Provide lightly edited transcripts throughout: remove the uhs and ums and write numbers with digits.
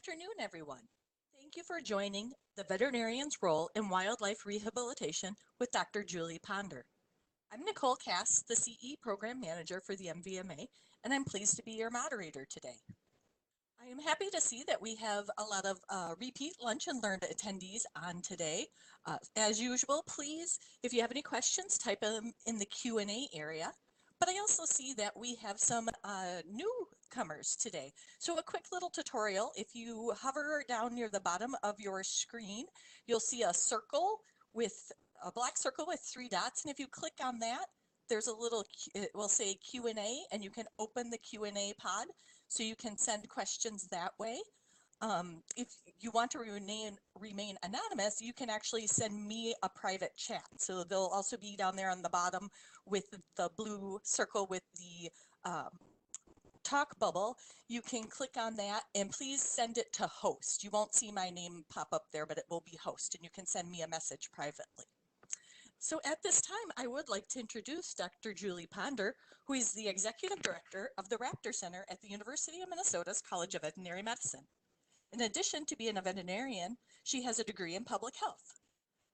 afternoon, everyone. Thank you for joining the Veterinarian's Role in Wildlife Rehabilitation with Dr. Julie Ponder. I'm Nicole Cass, the CE Program Manager for the MVMA, and I'm pleased to be your moderator today. I am happy to see that we have a lot of repeat Lunch and Learn attendees on today. As usual, please, if you have any questions, type them in the Q&A area. But I also see that we have some newcomers today. So a quick little tutorial. If you hover down near the bottom of your screen, you'll see a circle with a black circle with 3 dots. And if you click on that, there's a little, it will say Q&A, and you can open the Q&A pod so you can send questions that way. If you want to remain anonymous, you can actually send me a private chat. So they'll also be down there on the bottom with the blue circle with the talk bubble. You can click on that and please send it to host. You won't see my name pop up there, but it will be host, and you can send me a message privately. So at this time, I would like to introduce Dr. Julie Ponder, who is the Executive Director of the Raptor Center at the University of Minnesota's College of Veterinary Medicine. In addition to being a veterinarian, she has a degree in public health.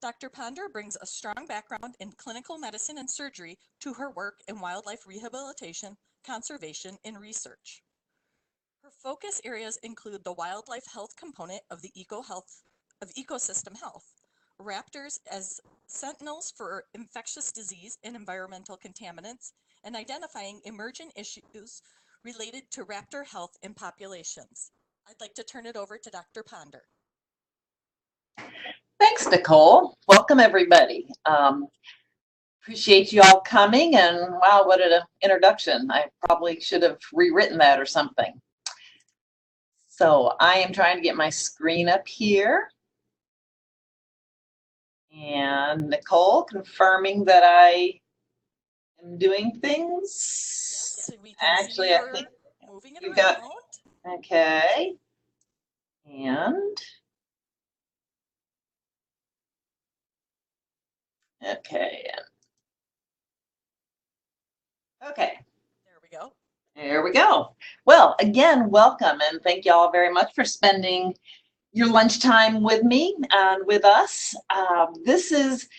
Dr. Ponder brings a strong background in clinical medicine and surgery to her work in wildlife rehabilitation, conservation, and research. Her focus areas include the wildlife health component of the ecosystem health, raptors as sentinels for infectious disease and environmental contaminants, and identifying emergent issues related to raptor health in populations. I'd like to turn it over to Dr. Ponder. Thanks, Nicole. Welcome, everybody. Appreciate you all coming, and wow, what an introduction. I probably should have rewritten that or something. So I am trying to get my screen up here. And Nicole, confirming that I am doing things. Yes, we can Actually, see I think moving it you around. got, okay. And okay. Okay. There we go. There we go. Well, again, welcome, and thank you all very much for spending your lunchtime with me and with us. This is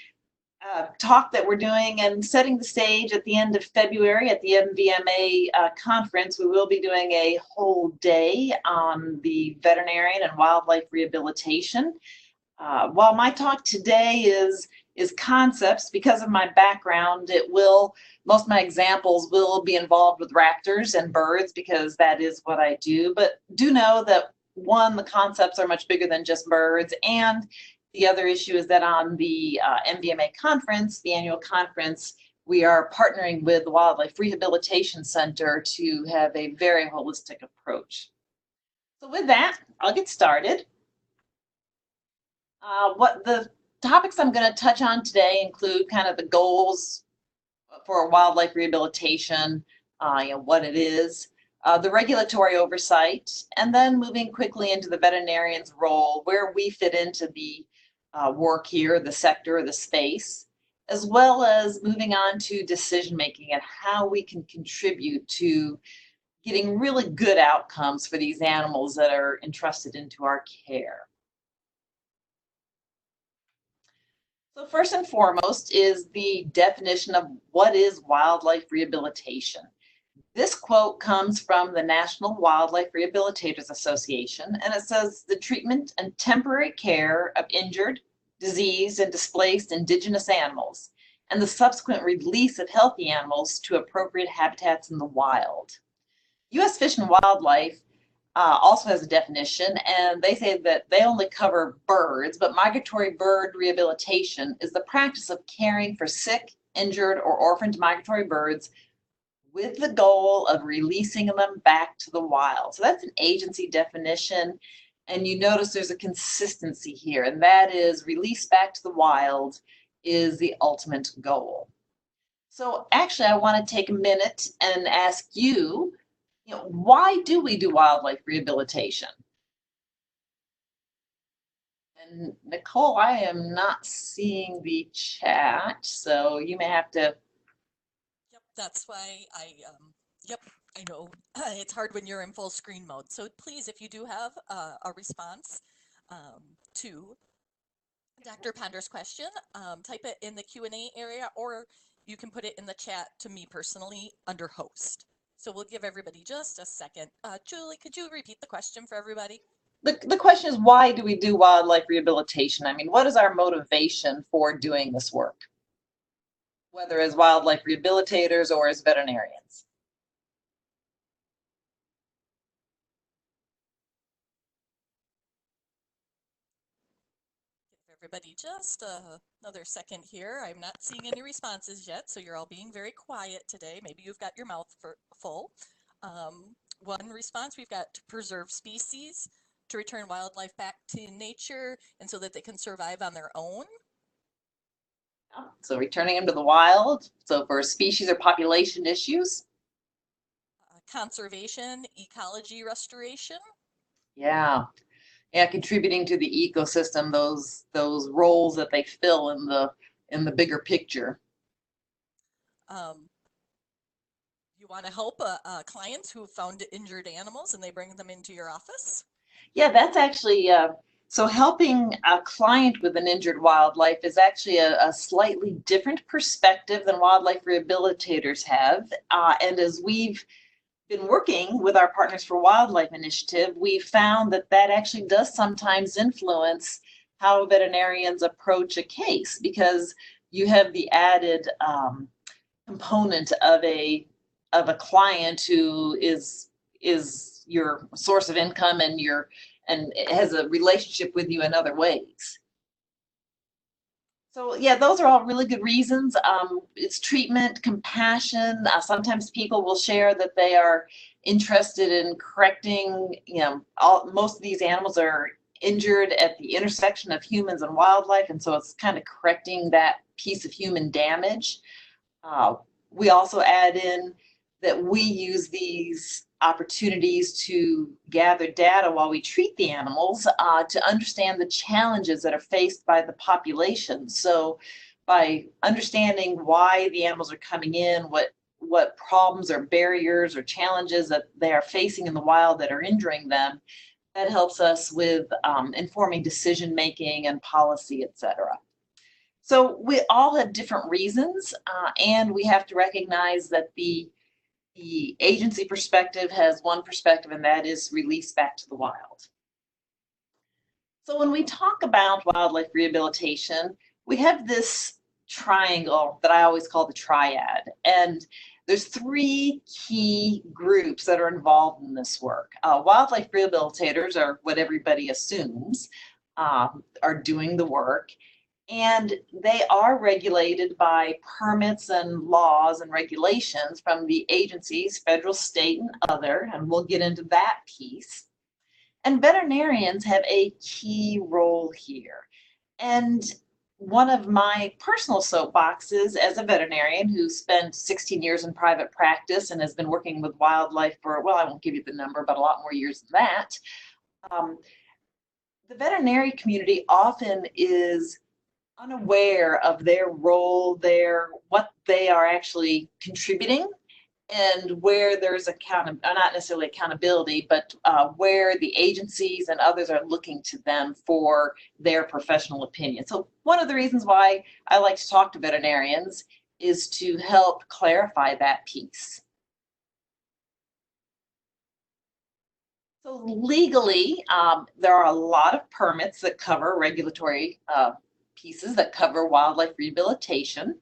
a talk that we're doing and setting the stage at the end of February at the MVMA conference. We will be doing a whole day on the veterinarian and wildlife rehabilitation. While my talk today is concepts, because of my background, most of my examples will be involved with raptors and birds because that is what I do. But do know that one, the concepts are much bigger than just birds, and the other issue is that on the MVMA conference, the annual conference, we are partnering with the Wildlife Rehabilitation Center to have a very holistic approach. So with that, I'll get started. What the topics I'm going to touch on today include kind of the goals for wildlife rehabilitation, what it is, the regulatory oversight, and then moving quickly into the veterinarian's role, where we fit into the work here, the sector, the space, as well as moving on to decision making and how we can contribute to getting really good outcomes for these animals that are entrusted into our care. So first and foremost is the definition of what is wildlife rehabilitation. This quote comes from the National Wildlife Rehabilitators Association, and it says the treatment and temporary care of injured, diseased, and displaced indigenous animals, and the subsequent release of healthy animals to appropriate habitats in the wild. U.S. Fish and Wildlife also has a definition, and they say that they only cover birds, but migratory bird rehabilitation is the practice of caring for sick, injured, or orphaned migratory birds with the goal of releasing them back to the wild. So that's an agency definition, and you notice there's a consistency here, and that is release back to the wild is the ultimate goal. So actually, I want to take a minute and ask you, why do we do wildlife rehabilitation? And Nicole, I am not seeing the chat, so you may have to. Yep, that's why Yep, I know. It's hard when you're in full screen mode. So please, if you do have a response to Dr. Ponder's question, type it in the Q&A area, or you can put it in the chat to me personally under host. So we'll give everybody just a second. Julie, could you repeat the question for everybody? The question is, why do we do wildlife rehabilitation? I mean, what is our motivation for doing this work, whether as wildlife rehabilitators or as veterinarians? Give everybody just another second here. I'm not seeing any responses yet, so you're all being very quiet today. Maybe you've got your mouth full. One response, we've got to preserve species, to return wildlife back to nature, and so that they can survive on their own. So returning them to the wild, so for species or population issues. Conservation, ecology restoration. Yeah, contributing to the ecosystem, those roles that they fill in the bigger picture. You want to help clients who have found injured animals and they bring them into your office? Yeah, that's actually, so helping a client with an injured wildlife is actually a slightly different perspective than wildlife rehabilitators have. And as we've been working with our Partners for Wildlife initiative, we found that that actually does sometimes influence how veterinarians approach a case, because you have the added component of a client who is your source of income and has a relationship with you in other ways. So yeah, those are all really good reasons. It's treatment, compassion. Sometimes people will share that they are interested in correcting, most of these animals are injured at the intersection of humans and wildlife, and so it's kind of correcting that piece of human damage. We also add in that we use these opportunities to gather data while we treat the animals to understand the challenges that are faced by the population. So by understanding why the animals are coming in, what problems or barriers or challenges that they are facing in the wild that are injuring them, that helps us with informing decision making and policy, etc. So we all have different reasons, and we have to recognize that the agency perspective has one perspective, and that is release back to the wild. So when we talk about wildlife rehabilitation, we have this triangle that I always call the Triad, and there's three key groups that are involved in this work. Wildlife rehabilitators are what everybody assumes are doing the work. And they are regulated by permits and laws and regulations from the agencies, federal, state, and other, and we'll get into that piece. And veterinarians have a key role here. And one of my personal soapboxes as a veterinarian who spent 16 years in private practice and has been working with wildlife for, well, I won't give you the number, but a lot more years than that. The veterinary community often is unaware of their role, what they are actually contributing, and where there's not necessarily accountability, but where the agencies and others are looking to them for their professional opinion. So one of the reasons why I like to talk to veterinarians is to help clarify that piece. So legally, there are a lot of permits that cover regulatory pieces that cover wildlife rehabilitation.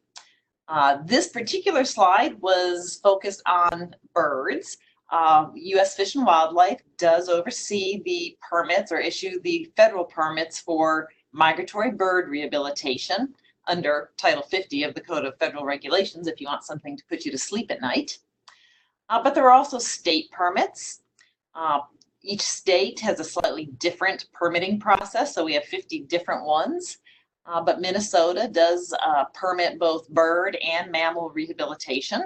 This particular slide was focused on birds. U.S. Fish and Wildlife does oversee the permits or issue the federal permits for migratory bird rehabilitation under Title 50 of the Code of Federal Regulations if you want something to put you to sleep at night. But there are also state permits. Each state has a slightly different permitting process, so we have 50 different ones. But Minnesota does permit both bird and mammal rehabilitation.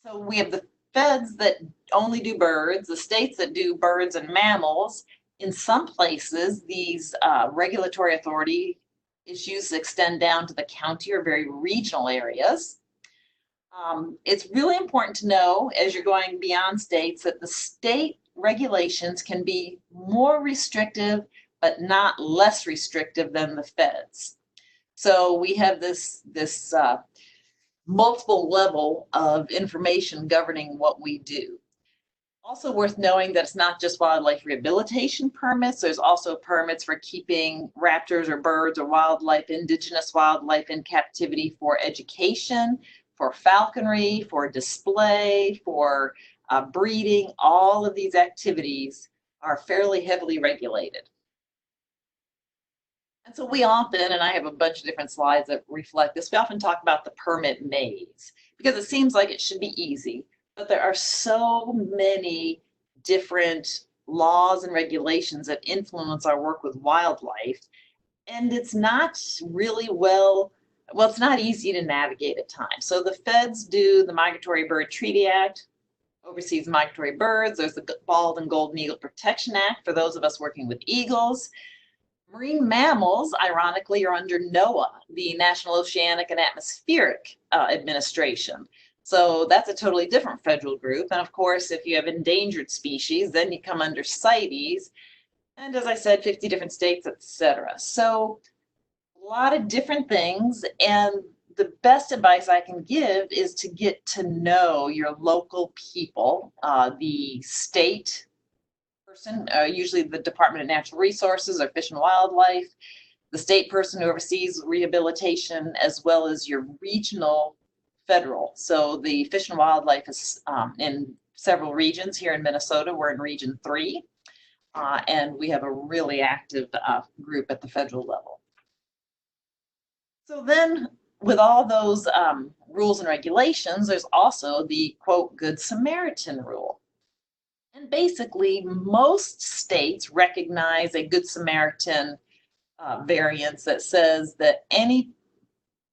So we have the feds that only do birds, the states that do birds and mammals. In some places, these regulatory authority issues extend down to the county or very regional areas. It's really important to know as you're going beyond states that the state regulations can be more restrictive, but not less restrictive than the feds. So we have this multiple level of information governing what we do. Also worth knowing that it's not just wildlife rehabilitation permits. There's also permits for keeping raptors or birds or wildlife, indigenous wildlife in captivity for education, for falconry, for display, for breeding. All of these activities are fairly heavily regulated. And so we often, and I have a bunch of different slides that reflect this, we often talk about the permit maze because it seems like it should be easy, but there are so many different laws and regulations that influence our work with wildlife. And it's not really it's not easy to navigate at times. So the feds do the Migratory Bird Treaty Act, oversees migratory birds. There's the Bald and Golden Eagle Protection Act for those of us working with eagles. Marine mammals, ironically, are under NOAA, the National Oceanic and Atmospheric Administration. So that's a totally different federal group. And of course, if you have endangered species, then you come under CITES. And as I said, 50 different states, etc. So a lot of different things. And the best advice I can give is to get to know your local people, the state person, usually the Department of Natural Resources or Fish and Wildlife, the state person who oversees rehabilitation, as well as your regional federal. So the Fish and Wildlife is in several regions. Here in Minnesota, we're in Region 3, and we have a really active group at the federal level. So then with all those rules and regulations, there's also the, quote, Good Samaritan rule. And basically, most states recognize a Good Samaritan variance that says that any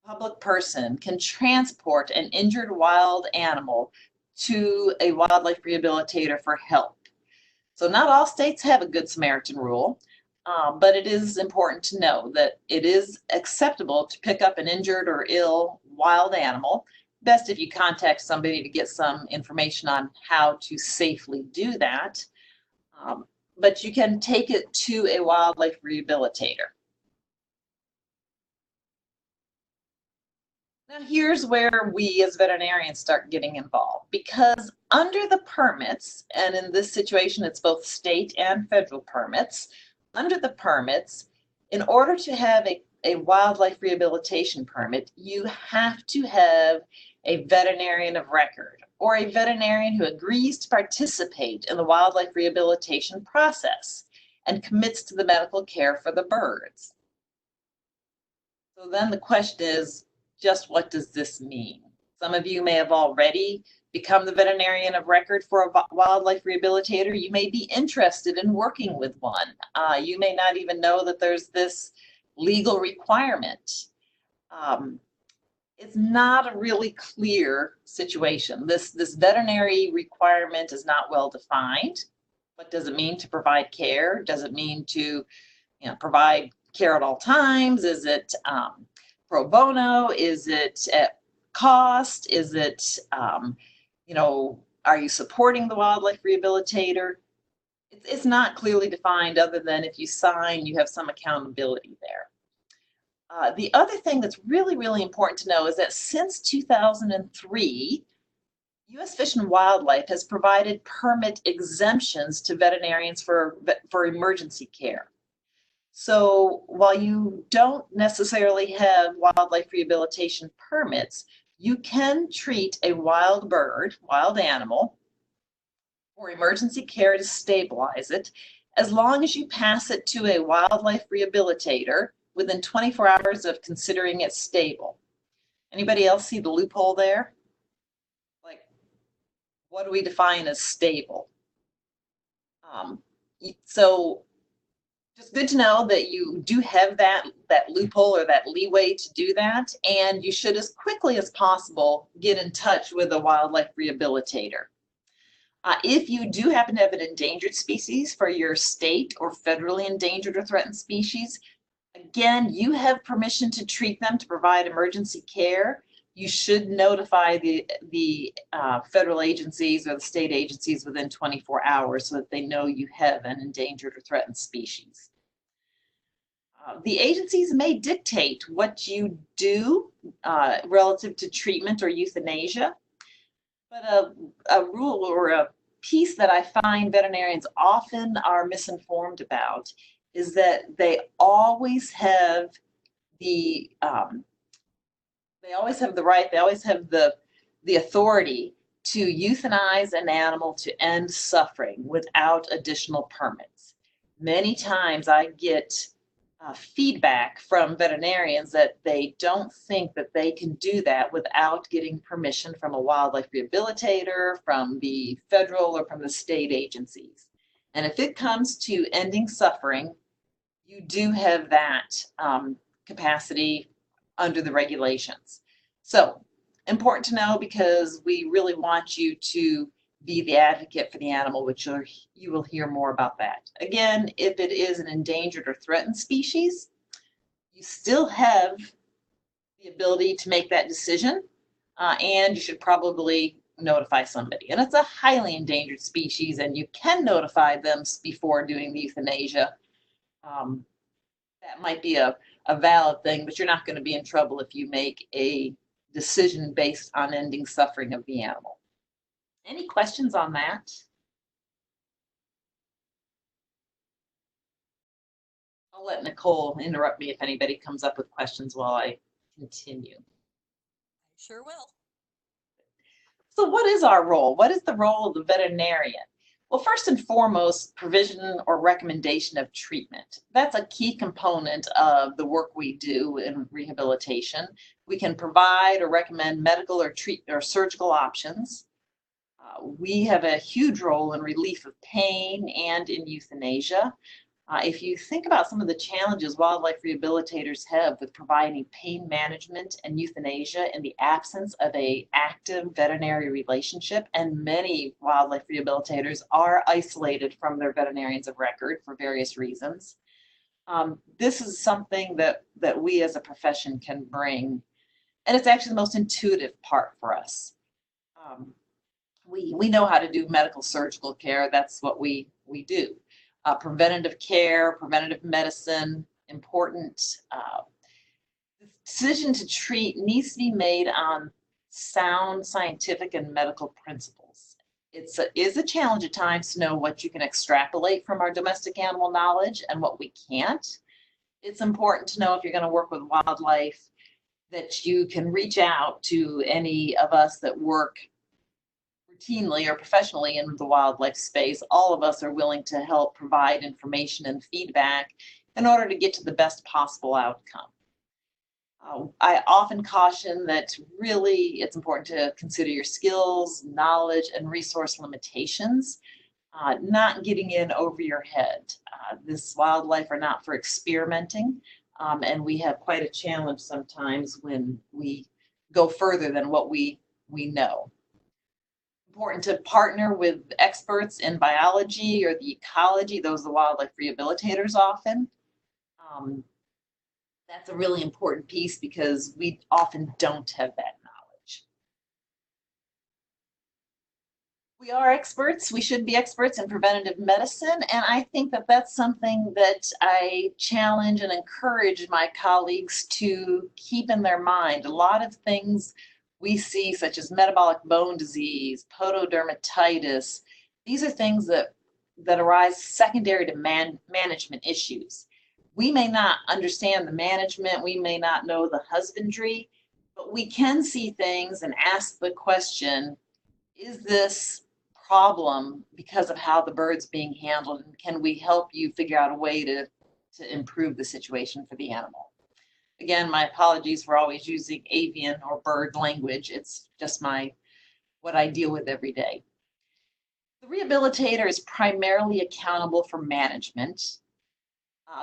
public person can transport an injured wild animal to a wildlife rehabilitator for help. So not all states have a Good Samaritan rule, but it is important to know that it is acceptable to pick up an injured or ill wild animal. Best if you contact somebody to get some information on how to safely do that. But you can take it to a wildlife rehabilitator. Now here's where we as veterinarians start getting involved, because under the permits, and in this situation it's both state and federal permits, under the permits, in order to have a wildlife rehabilitation permit, you have to have a veterinarian of record or a veterinarian who agrees to participate in the wildlife rehabilitation process and commits to the medical care for the birds. So then the question is, just what does this mean? Some of you may have already become the veterinarian of record for a wildlife rehabilitator. You may be interested in working with one. You may not even know that there's this legal requirement. It's not a really clear situation. This veterinary requirement is not well defined. What does it mean to provide care? Does it mean to provide care at all times? Is it pro bono? Is it at cost? Is it, are you supporting the wildlife rehabilitator? It's not clearly defined other than if you sign, you have some accountability there. The other thing that's really, really important to know is that since 2003, U.S. Fish and Wildlife has provided permit exemptions to veterinarians for emergency care. So while you don't necessarily have wildlife rehabilitation permits, you can treat a wild bird, wild animal, for emergency care to stabilize it, as long as you pass it to a wildlife rehabilitator within 24 hours of considering it stable. Anybody else see the loophole there? Like, what do we define as stable? So just good to know that you do have that loophole or that leeway to do that, and you should, as quickly as possible, get in touch with a wildlife rehabilitator. If you do happen to have an endangered species for your state or federally endangered or threatened species, again, you have permission to treat them, to provide emergency care, you should notify the federal agencies or the state agencies within 24 hours so that they know you have an endangered or threatened species. The agencies may dictate what you do relative to treatment or euthanasia, but a rule or a piece that I find veterinarians often are misinformed about is that they always have the right, they always have the authority to euthanize an animal to end suffering without additional permits. Many times I get feedback from veterinarians that they don't think that they can do that without getting permission from a wildlife rehabilitator, from the federal or from the state agencies. And if it comes to ending suffering, you do have that capacity under the regulations. So important to know, because we really want you to be the advocate for the animal, which you will hear more about that. Again, if it is an endangered or threatened species, you still have the ability to make that decision, and you should probably notify somebody. And it's a highly endangered species, and you can notify them before doing the euthanasia. That might be a valid thing, but you're not going to be in trouble if you make a decision based on ending suffering of the animal. Any questions on that? I'll let Nicole interrupt me if anybody comes up with questions while I continue. Sure will. So what is our role? What is the role of the veterinarian? Well, first and foremost, provision or recommendation of treatment. That's a key component of the work we do in rehabilitation. We can provide or recommend medical or surgical options. We have a huge role in relief of pain and in euthanasia. If you think about some of the challenges wildlife rehabilitators have with providing pain management and euthanasia in the absence of an active veterinary relationship, and many wildlife rehabilitators are isolated from their veterinarians of record for various reasons, this is something that we as a profession can bring, and it's actually the most intuitive part for us. We know how to do medical surgical care. That's what we do. Preventative care, preventative medicine, important. The decision to treat needs to be made on sound scientific and medical principles. It is a challenge at times to know what you can extrapolate from our domestic animal knowledge and what we can't. It's important to know if you're going to work with wildlife that you can reach out to any of us that work routinely or professionally in the wildlife space. All of us are willing to help provide information and feedback in order to get to the best possible outcome. I often caution that really it's important to consider your skills, knowledge, and resource limitations, not getting in over your head. This wildlife are not for experimenting, and we have quite a challenge sometimes when we go further than what we know. Important to partner with experts in biology or the ecology. Those are the wildlife rehabilitators often. That's a really important piece because we often don't have that knowledge. We are experts. We should be experts in preventative medicine, and I think that that's something that I challenge and encourage my colleagues to keep in their mind. A lot of things we see, such as metabolic bone disease, pododermatitis, these are things that arise secondary to management issues. We may not understand the management, we may not know the husbandry, but we can see things and ask the question, is this problem because of how the bird's being handled, and can we help you figure out a way to improve the situation for the animal? Again, my apologies for always using avian or bird language. It's just what I deal with every day. The rehabilitator is primarily accountable for management.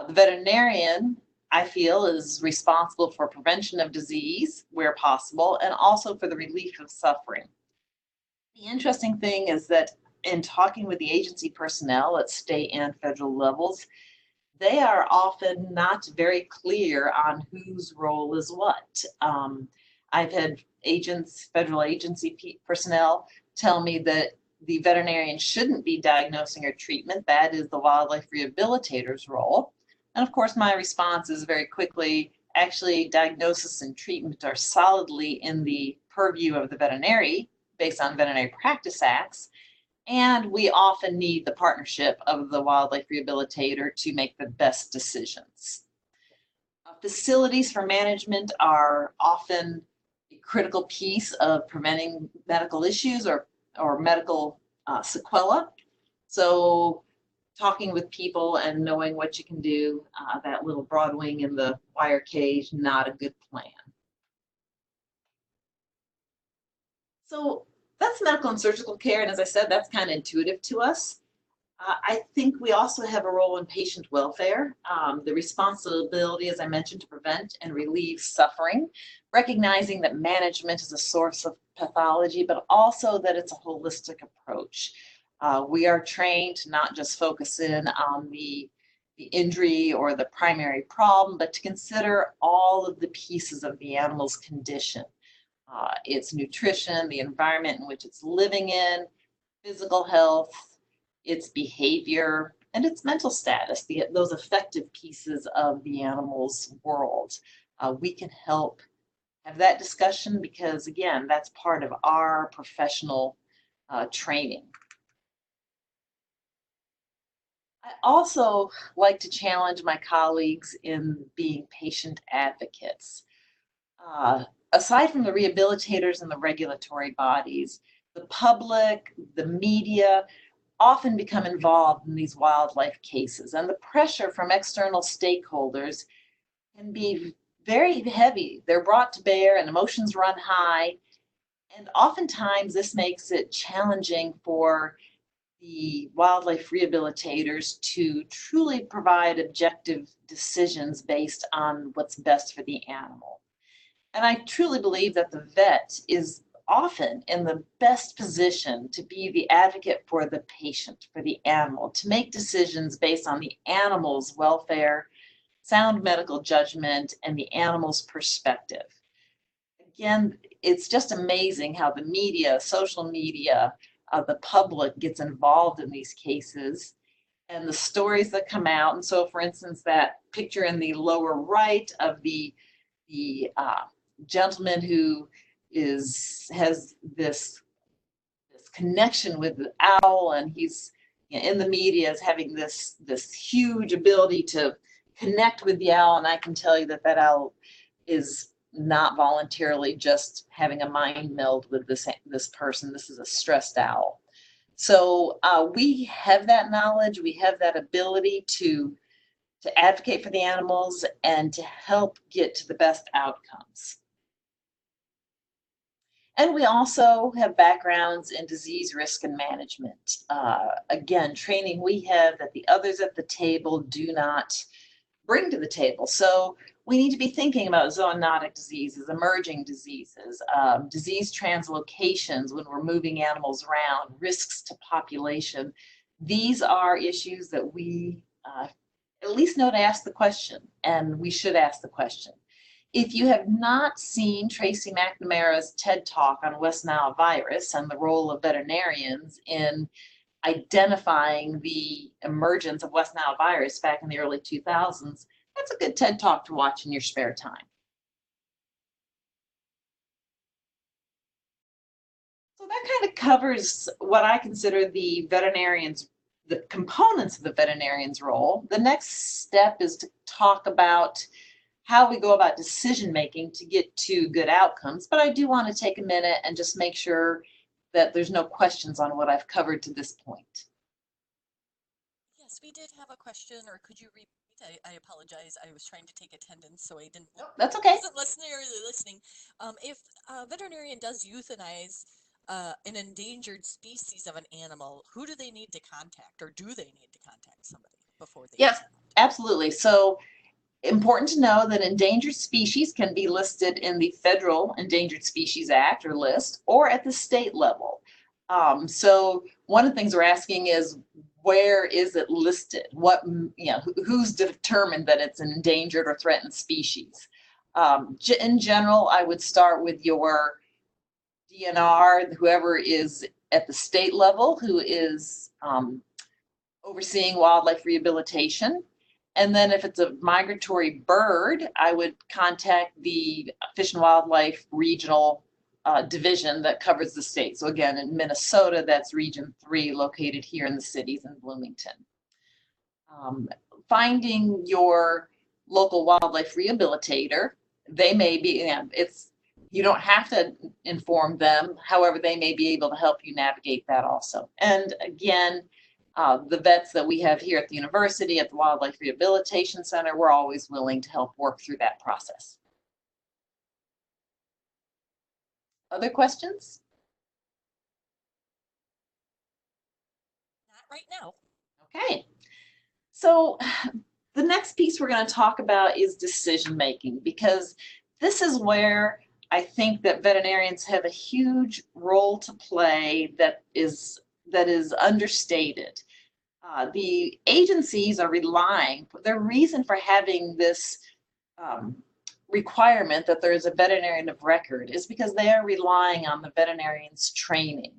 The veterinarian, I feel, is responsible for prevention of disease where possible, and also for the relief of suffering. The interesting thing is that in talking with the agency personnel at state and federal levels, they are often not very clear on whose role is what. I've had agents, federal agency personnel tell me that the veterinarian shouldn't be diagnosing or treatment. That is the wildlife rehabilitator's role. And of course, my response is very quickly, actually, diagnosis and treatment are solidly in the purview of the veterinary based on veterinary practice acts. And we often need the partnership of the wildlife rehabilitator to make the best decisions. Facilities for management are often a critical piece of preventing medical issues or medical sequela. So talking with people and knowing what you can do, that little broad wing in the wire cage, not a good plan. So that's medical and surgical care. And as I said, that's kind of intuitive to us. I think we also have a role in patient welfare, the responsibility, as I mentioned, to prevent and relieve suffering, recognizing that management is a source of pathology, but also that it's a holistic approach. We are trained to not just focus in on the injury or the primary problem, but to consider all of the pieces of the animal's condition. Its nutrition, the environment in which it's living in, physical health, its behavior, and its mental status, those affective pieces of the animal's world. We can help have that discussion because, again, that's part of our professional training. I also like to challenge my colleagues in being patient advocates. Aside from the rehabilitators and the regulatory bodies, the public, the media, often become involved in these wildlife cases, and the pressure from external stakeholders can be very heavy. They're brought to bear and emotions run high, and oftentimes this makes it challenging for the wildlife rehabilitators to truly provide objective decisions based on what's best for the animal. And I truly believe that the vet is often in the best position to be the advocate for the patient, for the animal, to make decisions based on the animal's welfare, sound medical judgment, and the animal's perspective. Again, it's just amazing how the media, social media, the public gets involved in these cases and the stories that come out. And so, for instance, that picture in the lower right of the gentleman who has this connection with the owl, and he's in the media as having this huge ability to connect with the owl. And I can tell you that that owl is not voluntarily just having a mind meld with this person. This is a stressed owl. So we have that knowledge, we have that ability to advocate for the animals and to help get to the best outcomes. And we also have backgrounds in disease risk and management. Again, training we have that the others at the table do not bring to the table. So we need to be thinking about zoonotic diseases, emerging diseases, disease translocations when we're moving animals around, risks to population. These are issues that we at least know to ask the question, and we should ask the question. If you have not seen Tracy McNamara's TED Talk on West Nile virus and the role of veterinarians in identifying the emergence of West Nile virus back in the early 2000s, that's a good TED Talk to watch in your spare time. So that kind of covers what I consider the components of the veterinarian's role. The next step is to talk about how we go about decision making to get to good outcomes. But I do want to take a minute and just make sure that there's no questions on what I've covered to this point. Yes, we did have a question, or could you repeat? I apologize. I was trying to take attendance, so I didn't. Nope, that's okay. Wasn't listening. If a veterinarian does euthanize an endangered species of an animal, who do they need to contact, or do they need to contact somebody before they? Yes, absolutely. So important to know that endangered species can be listed in the Federal Endangered Species Act or list, or at the state level. So one of the things we're asking is, where is it listed? Who's determined that it's an endangered or threatened species? In general, I would start with your DNR, whoever is at the state level, who is overseeing wildlife rehabilitation. And then if it's a migratory bird, I would contact the Fish and Wildlife Regional division that covers the state. So again, in Minnesota, that's Region 3, located here in the cities in Bloomington. Finding your local wildlife rehabilitator, they may be, you don't have to inform them, however, they may be able to help you navigate that also. And again, the vets that we have here at the university, at the Wildlife Rehabilitation Center, we're always willing to help work through that process. Other questions? Not right now. Okay. So the next piece we're going to talk about is decision making, because this is where I think that veterinarians have a huge role to play that is understated. The agencies are relying, their reason for having this requirement that there is a veterinarian of record is because they are relying on the veterinarian's training.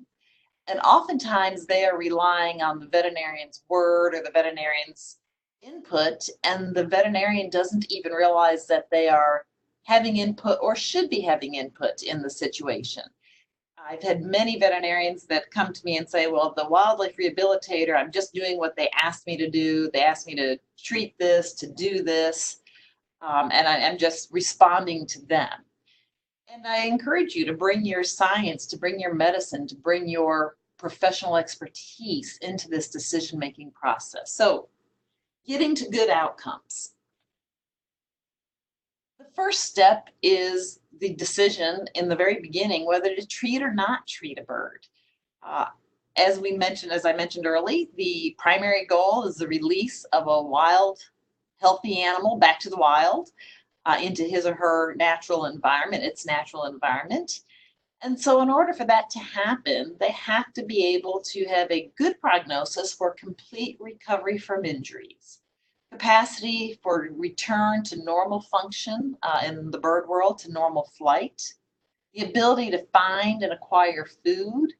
And oftentimes they are relying on the veterinarian's word or the veterinarian's input, and the veterinarian doesn't even realize that they are having input or should be having input in the situation. I've had many veterinarians that come to me and say, well, the wildlife rehabilitator, I'm just doing what they asked me to do. They asked me to treat this, to do this, and I'm just responding to them. And I encourage you to bring your science, to bring your medicine, to bring your professional expertise into this decision-making process. So, getting to good outcomes. The first step is the decision in the very beginning whether to treat or not treat a bird. As I mentioned early, the primary goal is the release of a wild, healthy animal back to the wild, into his or her natural environment, its natural environment. And so in order for that to happen, they have to be able to have a good prognosis for complete recovery from injuries, capacity for return to normal function in the bird world, to normal flight, the ability to find and acquire food,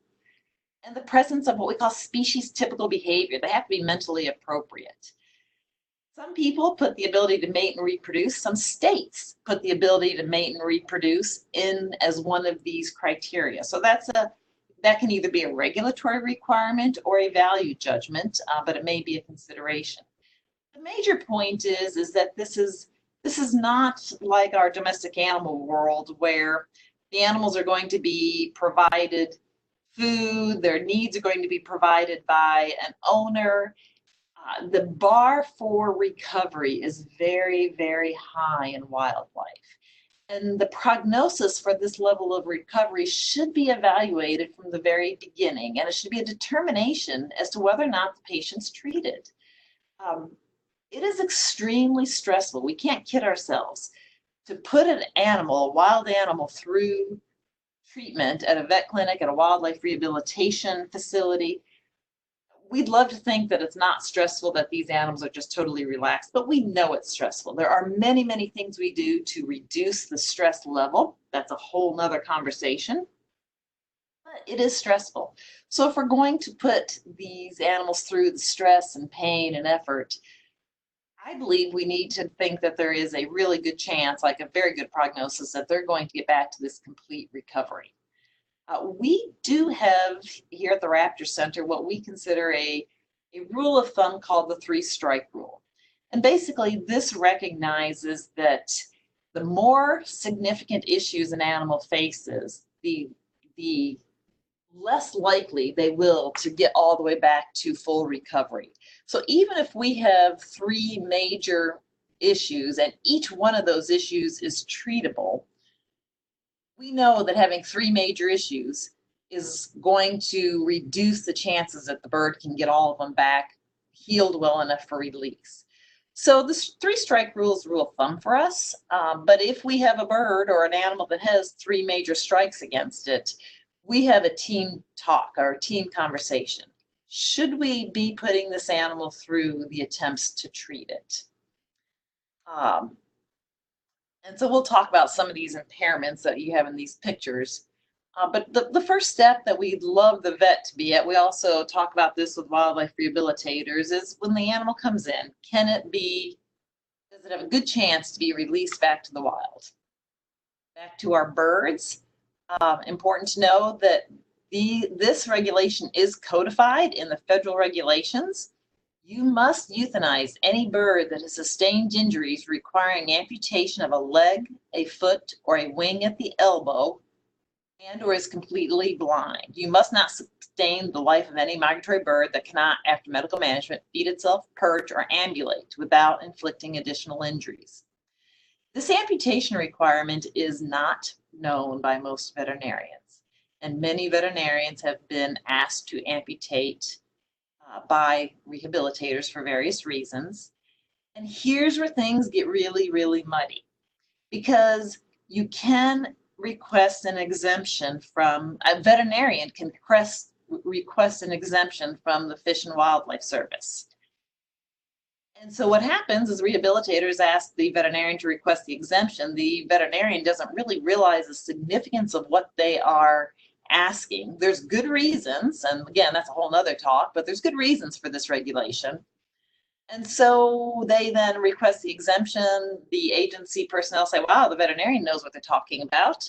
and the presence of what we call species typical behavior. They have to be mentally appropriate. Some people put the ability to mate and reproduce. Some states put the ability to mate and reproduce in as one of these criteria. So that can either be a regulatory requirement or a value judgment, but it may be a consideration. The major point is that this is not like our domestic animal world, where the animals are going to be provided food, their needs are going to be provided by an owner. The bar for recovery is very, very high in wildlife. And the prognosis for this level of recovery should be evaluated from the very beginning, and it should be a determination as to whether or not the patient's treated. It is extremely stressful. We can't kid ourselves. To put an animal, a wild animal, through treatment at a vet clinic, at a wildlife rehabilitation facility, we'd love to think that it's not stressful, that these animals are just totally relaxed, but we know it's stressful. There are many, many things we do to reduce the stress level. That's a whole nother conversation. But it is stressful. So if we're going to put these animals through the stress and pain and effort, I believe we need to think that there is a really good chance, like a very good prognosis, that they're going to get back to this complete recovery. We do have here at the Raptor Center what we consider a rule of thumb called the 3-strike rule. And basically this recognizes that the more significant issues an animal faces, the less likely they will to get all the way back to full recovery. So even if we have 3 major issues and each one of those issues is treatable, we know that having 3 major issues is going to reduce the chances that the bird can get all of them back healed well enough for release. So this 3-strike rule is a rule of thumb for us. But if we have a bird or an animal that has 3 major strikes against it, we have a team talk or a team conversation. Should we be putting this animal through the attempts to treat it? And so we'll talk about some of these impairments that you have in these pictures. But the first step that we'd love the vet to be at, we also talk about this with wildlife rehabilitators, is when the animal comes in, does it have a good chance to be released back to the wild? Back to our birds, important to know that this regulation is codified in the federal regulations. You must euthanize any bird that has sustained injuries requiring amputation of a leg, a foot, or a wing at the elbow, and or is completely blind. You must not sustain the life of any migratory bird that cannot, after medical management, feed itself, perch, or ambulate without inflicting additional injuries. This amputation requirement is not known by most veterinarians, and many veterinarians have been asked to amputate by rehabilitators for various reasons. And here's where things get really, really muddy, because you can request an exemption from, a veterinarian can request an exemption from the Fish and Wildlife Service. And so what happens is rehabilitators ask the veterinarian to request the exemption. The veterinarian doesn't really realize the significance of what they are asking. There's good reasons, and again, that's a whole nother talk, but there's good reasons for this regulation. And so they then request the exemption. The agency personnel say, wow, the veterinarian knows what they're talking about.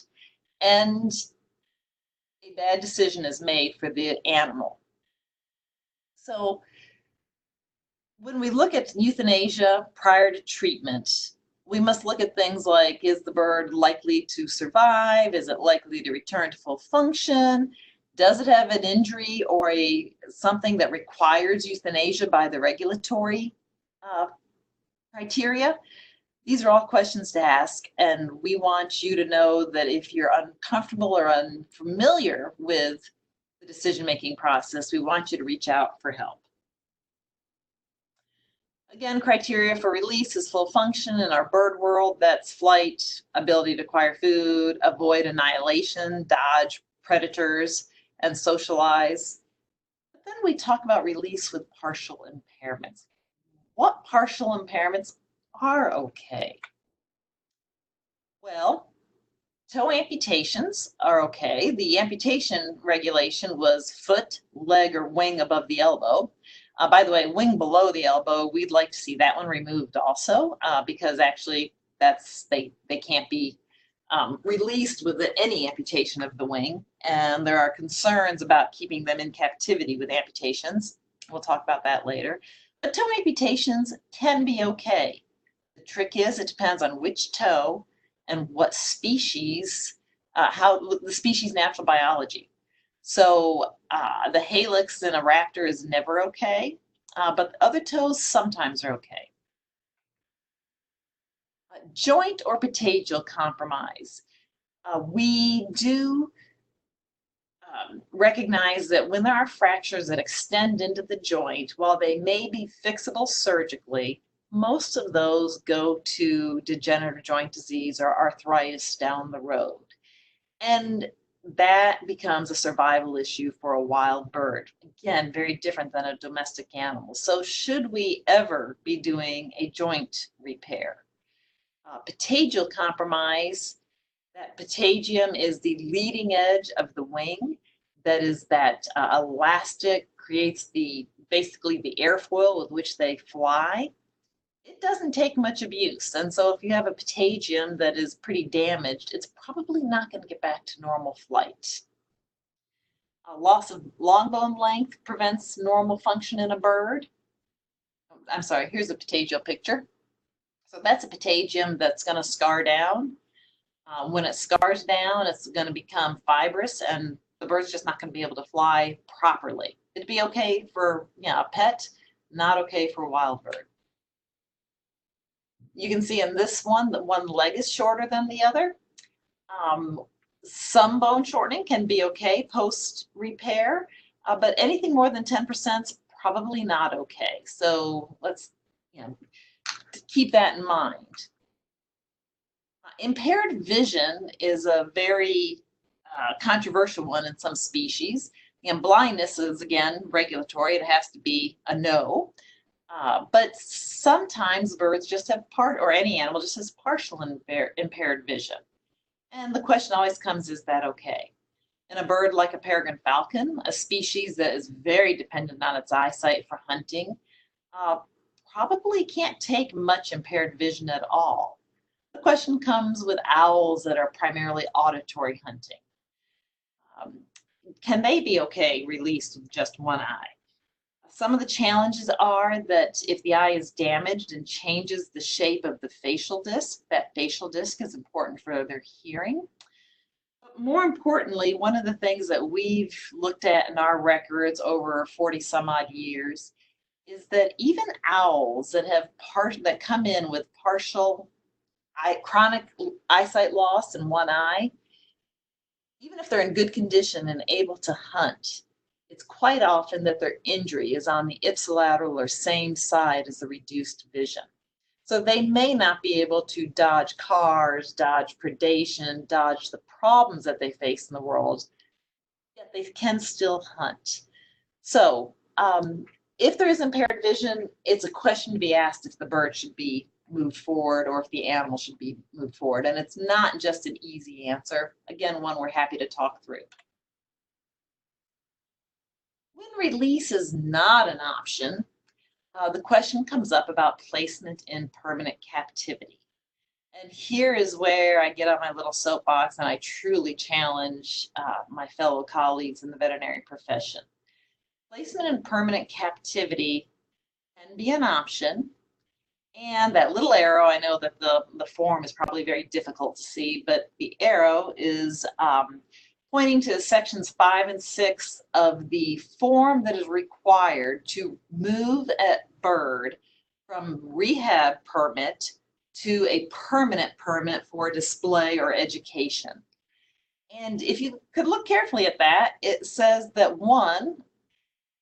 And a bad decision is made for the animal. So when we look at euthanasia prior to treatment, we must look at things like, is the bird likely to survive? Is it likely to return to full function? Does it have an injury or something that requires euthanasia by the regulatory criteria? These are all questions to ask, and we want you to know that if you're uncomfortable or unfamiliar with the decision-making process, we want you to reach out for help. Again, criteria for release is full function in our bird world. That's flight, ability to acquire food, avoid annihilation, dodge predators, and socialize. But then we talk about release with partial impairments. What partial impairments are okay? Well, toe amputations are okay. The amputation regulation was foot, leg, or wing above the elbow. By the way, wing below the elbow, we'd like to see that one removed also, because actually they can't be released with any amputation of the wing. And there are concerns about keeping them in captivity with amputations. We'll talk about that later. But toe amputations can be okay. The trick is it depends on which toe and what species, how the species natural biology. So the halix in a raptor is never okay, but other toes sometimes are okay. Joint or patagial compromise. We do recognize that when there are fractures that extend into the joint, while they may be fixable surgically, most of those go to degenerative joint disease or arthritis down the road. And that becomes a survival issue for a wild bird. Again, very different than a domestic animal. So should we ever be doing a joint repair? Patagial compromise, that patagium is the leading edge of the wing. That is that elastic, creates basically the airfoil with which they fly. It doesn't take much abuse. And so if you have a patagium that is pretty damaged, it's probably not going to get back to normal flight. Loss of long bone length prevents normal function in a bird. I'm sorry, here's a patagial picture. So that's a patagium that's going to scar down. When it scars down, it's going to become fibrous and the bird's just not going to be able to fly properly. It'd be okay for a pet, not okay for a wild bird. You can see in this one that one leg is shorter than the other. Some bone shortening can be okay post repair, but anything more than 10% is probably not okay. So let's keep that in mind. Impaired vision is a very controversial one in some species. And blindness is, again, regulatory. It has to be a no. But sometimes birds just have or any animal just has partial impaired vision. And the question always comes, is that okay? In a bird like a peregrine falcon, a species that is very dependent on its eyesight for hunting, uh, probably can't take much impaired vision at all. The question comes with owls that are primarily auditory hunting. Um, can they be okay released with just one eye? Some of the challenges are that if the eye is damaged and changes the shape of the facial disc, that facial disc is important for their hearing. But more importantly, one of the things that we've looked at in our records over 40 some odd years is that even owls that have that come in with partial chronic eyesight loss in one eye, even if they're in good condition and able to hunt, it's quite often that their injury is on the ipsilateral or same side as the reduced vision. So they may not be able to dodge cars, dodge predation, dodge the problems that they face in the world, yet they can still hunt. So if there is impaired vision, it's a question to be asked if the bird should be moved forward or if the animal should be moved forward. And it's not just an easy answer. Again, one we're happy to talk through. When release is not an option, the question comes up about placement in permanent captivity. And here is where I get on my little soapbox and I truly challenge my fellow colleagues in the veterinary profession. Placement in permanent captivity can be an option. And that little arrow, I know that the form is probably very difficult to see, but the arrow is pointing to sections 5 and 6 of the form that is required to move a bird from rehab permit to a permanent permit for display or education. And if you could look carefully at that, it says that one,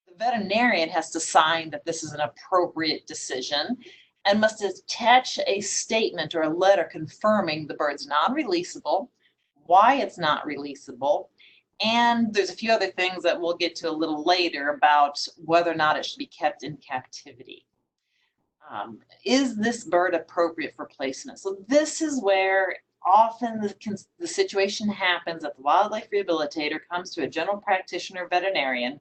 the veterinarian has to sign that this is an appropriate decision and must attach a statement or a letter confirming the bird's non-releasable, why it's not releasable, and there's a few other things that we'll get to a little later about whether or not it should be kept in captivity. Is this bird appropriate for placement? So this is where often the situation happens that the wildlife rehabilitator comes to a general practitioner veterinarian,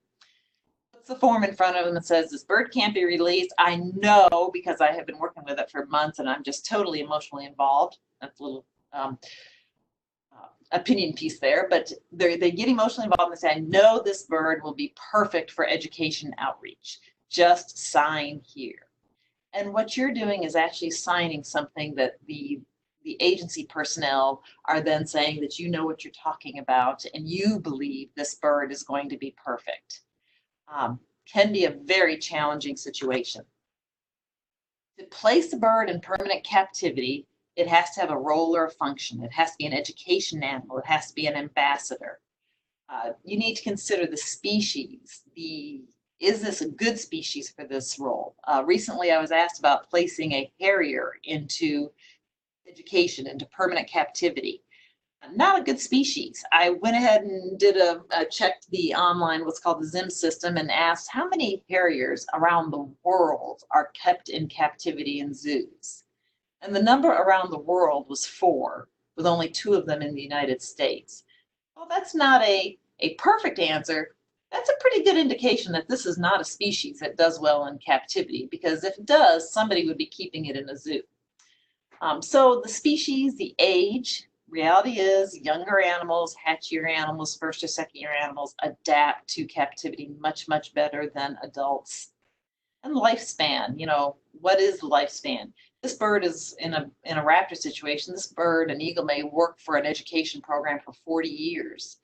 puts the form in front of him and says, this bird can't be released. I know because I have been working with it for months and I'm just totally emotionally involved. That's a little opinion piece there, but they get emotionally involved and they say, I know this bird will be perfect for education outreach. Just sign here. And what you're doing is actually signing something that the agency personnel are then saying that you know what you're talking about and you believe this bird is going to be perfect. Can be a very challenging situation. To place a bird in permanent captivity, it has to have a role or a function. It has to be an education animal. It has to be an ambassador. You need to consider the species. Is this a good species for this role? Recently, I was asked about placing a harrier into education, into permanent captivity. Not a good species. I went ahead and did checked the online, what's called the ZIM system, and asked how many harriers around the world are kept in captivity in zoos. And the number around the world was 4, with only 2 of them in the United States. Well, that's not a perfect answer. That's a pretty good indication that this is not a species that does well in captivity, because if it does, somebody would be keeping it in a zoo. So the species, the age, reality is younger animals, hatchier animals, first or second year animals adapt to captivity much, much better than adults. And lifespan, what is the lifespan? This bird is in a raptor situation. This bird, an eagle, may work for an education program for 40 years.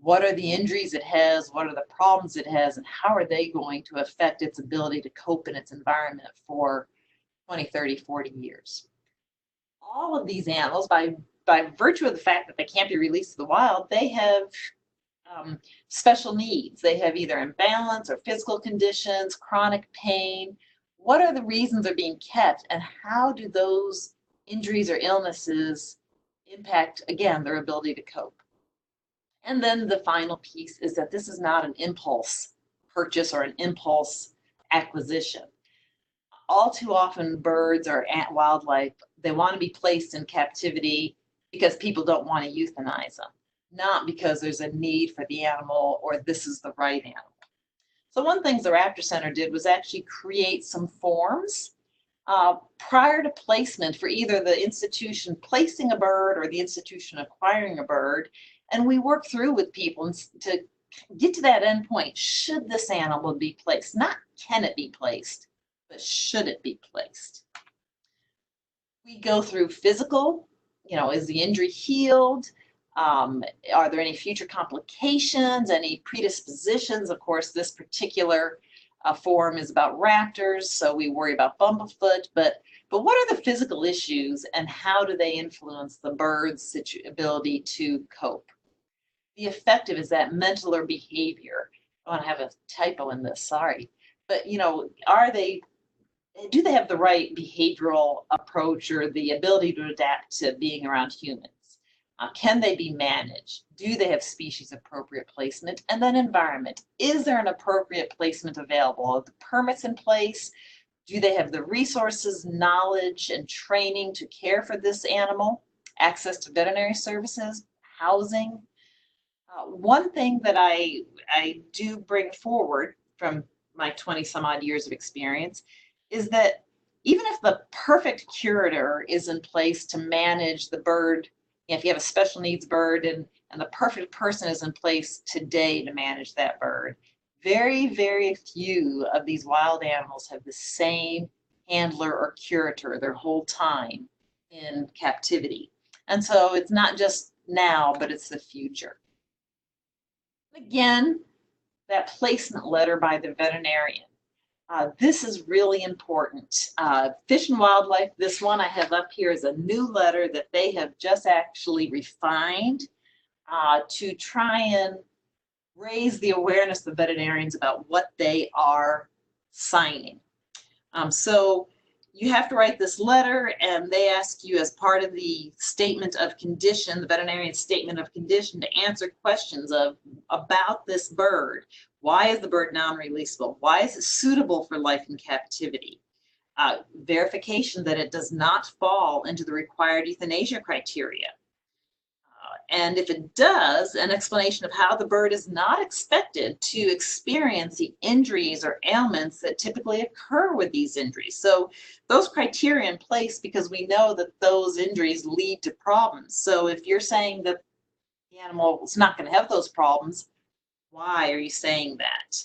What are the injuries it has? What are the problems it has? And how are they going to affect its ability to cope in its environment for 20, 30, 40 years? All of these animals, by virtue of the fact that they can't be released to the wild, they have special needs. They have either imbalance or physical conditions, chronic pain. What are the reasons they're being kept, and how do those injuries or illnesses impact, again, their ability to cope? And then the final piece is that this is not an impulse purchase or an impulse acquisition. All too often, birds or wildlife, they want to be placed in captivity because people don't want to euthanize them, not because there's a need for the animal or this is the right animal. So one thing the Raptor Center did was actually create some forms prior to placement for either the institution placing a bird or the institution acquiring a bird. And we work through with people to get to that end point. Should this animal be placed? Not can it be placed, but should it be placed? We go through physical, is the injury healed? Are there any future complications, any predispositions? Of course, this particular form is about raptors, so we worry about bumblefoot, but what are the physical issues and how do they influence the bird's ability to cope? The affective is that mental or behavior. I want to have a typo in this, sorry. But, do they have the right behavioral approach or the ability to adapt to being around humans? Can they be managed? Do they have species appropriate placement? And then environment. Is there an appropriate placement available? Are the permits in place? Do they have the resources, knowledge, and training to care for this animal? Access to veterinary services, housing. One thing that I do bring forward from my 20 some odd years of experience is that even if the perfect curator is in place to manage the bird, if you have a special needs bird and the perfect person is in place today to manage that bird, very, very few of these wild animals have the same handler or curator their whole time in captivity. And so it's not just now, but it's the future. Again, that placement letter by the veterinarian. This is really important. Fish and Wildlife, this one I have up here is a new letter that they have just actually refined to try and raise the awareness of veterinarians about what they are signing. So you have to write this letter, and they ask you as part of the statement of condition, the veterinarian statement of condition, to answer questions about this bird. Why is the bird non-releasable? Why is it suitable for life in captivity? Verification that it does not fall into the required euthanasia criteria. And if it does, an explanation of how the bird is not expected to experience the injuries or ailments that typically occur with these injuries. So those criteria in place because we know that those injuries lead to problems. So if you're saying that the animal is not going to have those problems, why are you saying that?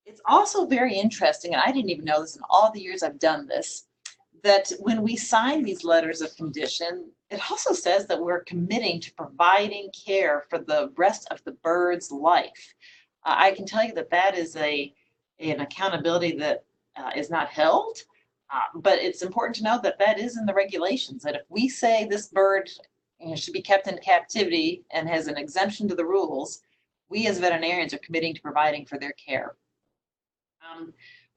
It's also very interesting, and I didn't even know this in all the years I've done this, that when we sign these letters of condition, it also says that we're committing to providing care for the rest of the bird's life. I can tell you that that is an accountability that is not held, but it's important to know that that is in the regulations, that if we say this bird should be kept in captivity and has an exemption to the rules, we as veterinarians are committing to providing for their care.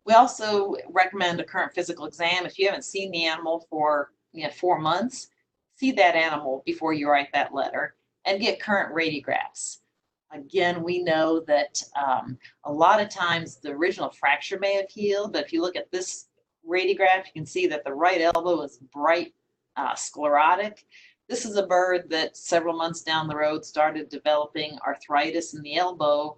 We also recommend a current physical exam. If you haven't seen the animal for 4 months, see that animal before you write that letter and get current radiographs. Again, we know that a lot of times the original fracture may have healed, but if you look at this radiograph, you can see that the right elbow is bright sclerotic. This is a bird that several months down the road started developing arthritis in the elbow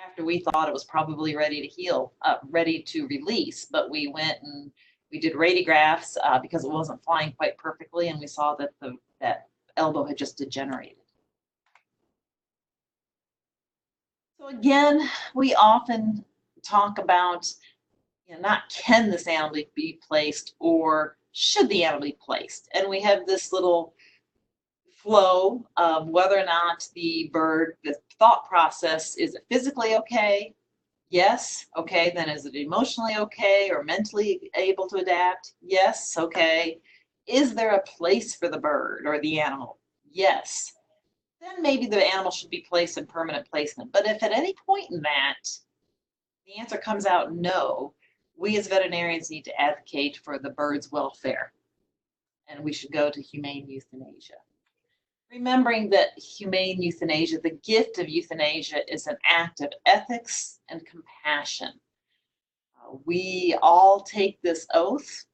after we thought it was probably ready to heal, ready to release. But we went and we did radiographs because it wasn't flying quite perfectly, and we saw that that elbow had just degenerated. So again, we often talk about, not can this animal be placed or should the animal be placed? And we have this little flow of whether or not the thought process, is it physically okay? Yes, okay, then is it emotionally okay or mentally able to adapt? Yes, okay. Is there a place for the bird or the animal? Yes. Then maybe the animal should be placed in permanent placement. But if at any point in that the answer comes out no, we as veterinarians need to advocate for the bird's welfare, and we should go to humane euthanasia. Remembering that humane euthanasia, the gift of euthanasia, is an act of ethics and compassion. We all take this oath.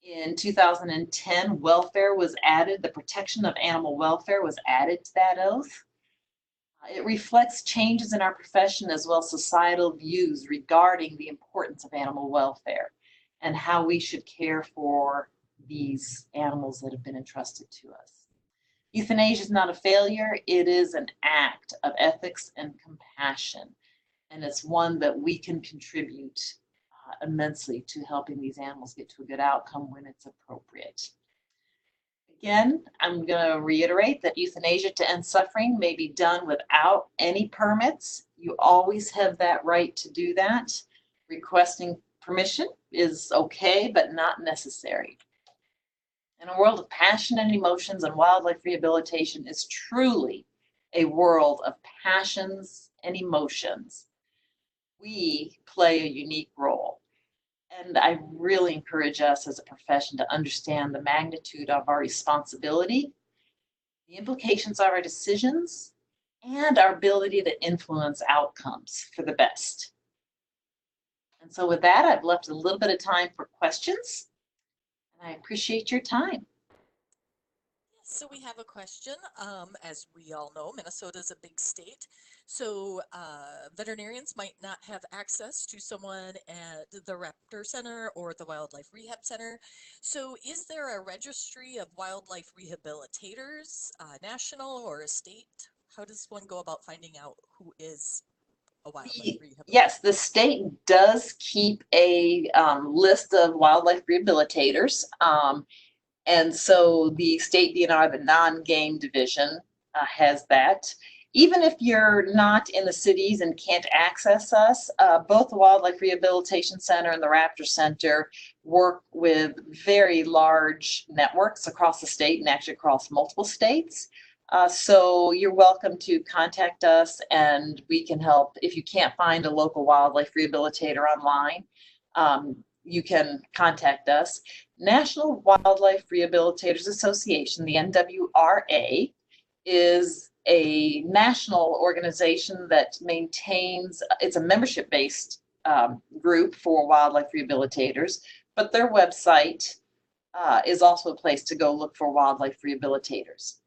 In 2010, welfare was added, the protection of animal welfare was added to that oath. It reflects changes in our profession as well as societal views regarding the importance of animal welfare and how we should care for these animals that have been entrusted to us. Euthanasia is not a failure, it is an act of ethics and compassion, and it's one that we can contribute immensely to helping these animals get to a good outcome when it's appropriate. Again, I'm going to reiterate that euthanasia to end suffering may be done without any permits. You always have that right to do that. Requesting permission is okay, but not necessary. In a world of passion and emotions, and wildlife rehabilitation is truly a world of passions and emotions. We play a unique role. And I really encourage us as a profession to understand the magnitude of our responsibility, the implications of our decisions, and our ability to influence outcomes for the best. And so with that, I've left a little bit of time for questions, and I appreciate your time. So we have a question. As we all know, Minnesota is a big state. So veterinarians might not have access to someone at the Raptor Center or the Wildlife Rehab Center. So is there a registry of wildlife rehabilitators, national or a state? How does one go about finding out who is a wildlife rehabilitator? Yes, the state does keep a list of wildlife rehabilitators. And so the state DNR, the non-game division, has that. Even if you're not in the cities and can't access us, both the Wildlife Rehabilitation Center and the Raptor Center work with very large networks across the state and actually across multiple states. So you're welcome to contact us and we can help. If you can't find a local wildlife rehabilitator online, you can contact us. National Wildlife Rehabilitators Association, the NWRA, is a national organization that maintains, it's a membership-based group for wildlife rehabilitators, but their website is also a place to go look for wildlife rehabilitators.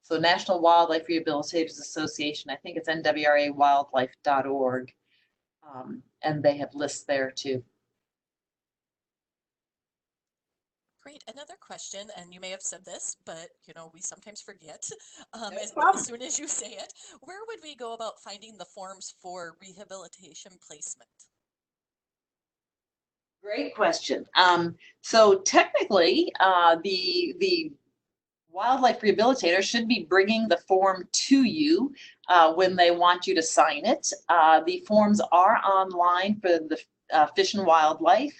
So National Wildlife Rehabilitators Association, I think it's nwrawildlife.org, and they have lists there too. Great. Another question, and you may have said this, but you know, we sometimes forget as soon as you say it. Where would we go about finding the forms for rehabilitation placement? Great question. So technically, the wildlife rehabilitator should be bringing the form to you when they want you to sign it. The forms are online for the Fish and Wildlife.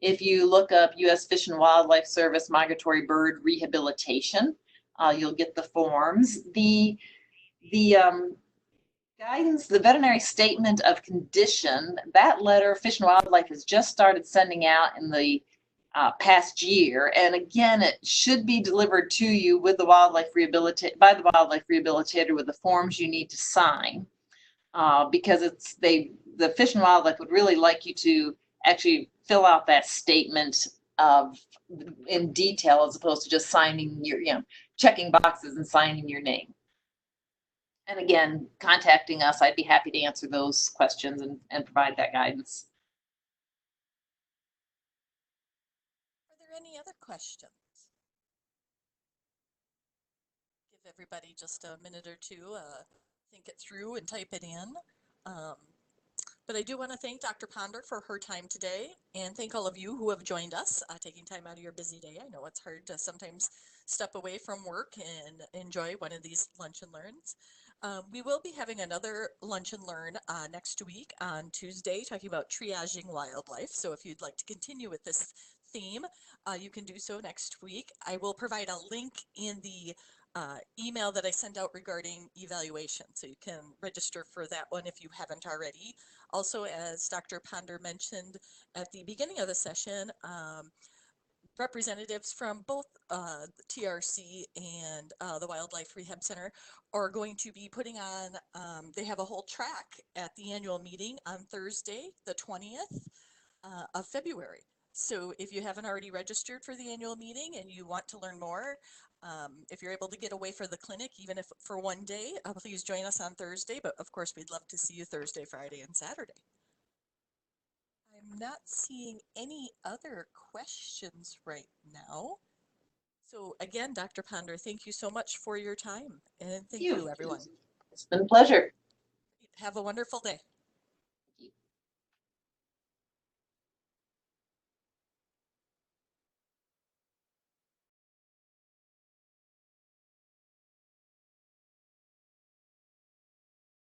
If you look up U.S. Fish and Wildlife Service Migratory Bird Rehabilitation, you'll get the forms. The guidance, the veterinary statement of condition, that letter Fish and Wildlife has just started sending out in the past year, and again, it should be delivered to you with the wildlife by the wildlife rehabilitator with the forms you need to sign, because the Fish and Wildlife would really like you to actually fill out that statement in detail as opposed to just signing your, checking boxes and signing your name. And again, contacting us, I'd be happy to answer those questions and provide that guidance. Are there any other questions? Give everybody just a minute or two, think it through and type it in. But I do want to thank Dr. Ponder for her time today, and thank all of you who have joined us, taking time out of your busy day. I know it's hard to sometimes step away from work and enjoy one of these lunch and learns. We will be having another lunch and learn next week on Tuesday, talking about triaging wildlife. So if you'd like to continue with this theme, you can do so next week. I will provide a link in the email that I sent out regarding evaluation, so you can register for that one if you haven't already. Also, as Dr. Ponder mentioned at the beginning of the session, representatives from both the TRC and the Wildlife Rehab Center are going to be putting on, they have a whole track at the annual meeting on Thursday, the 20th of February. So if you haven't already registered for the annual meeting and you want to learn more, if you're able to get away for the clinic, even if for one day, please join us on Thursday. But of course, we'd love to see you Thursday, Friday, and Saturday. I'm not seeing any other questions right now. So again, Dr. Ponder, thank you so much for your time. And thank you, everyone. It's been a pleasure. Have a wonderful day.